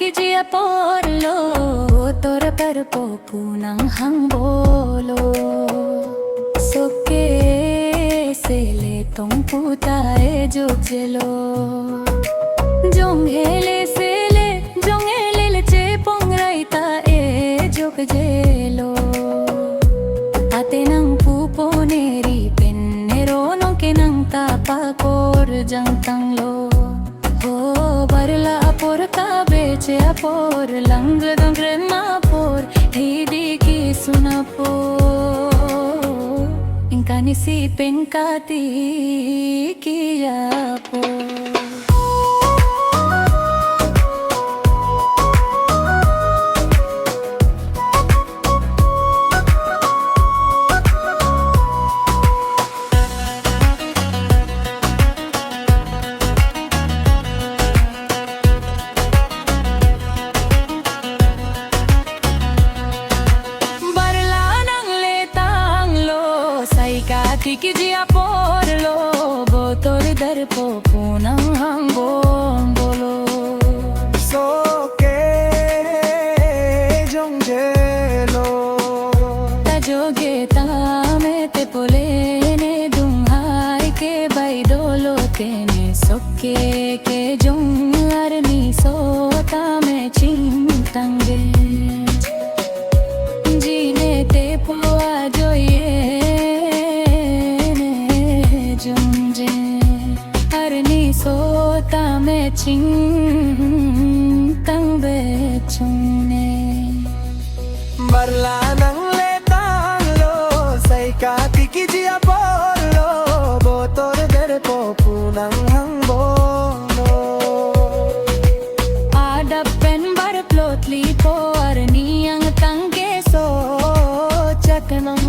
kiji apolo tor per popu nang hang bolo soke sele tong puta e jog jelo jong hele sele jong hele che pong raita e jog jelo ate nang pupo neri pennero no ke nang tapa kor jang tanglo barla por kabeche por lang dong grema por hidi ki sunapo inkani si penkati kiya po kiji apolo botor dar po punang hang bolo soke jong jelo ta joge ta me te pole ne dung hai ke bai dolo tene soke ke jong arni so ta me ching tange jine te po ajoye sota me ching tang be chung ne barla nang le tang lo sai ka kiji apolo botor der popu nang hang bolo ada pen bar plotli po arni ang tang ke so chaknam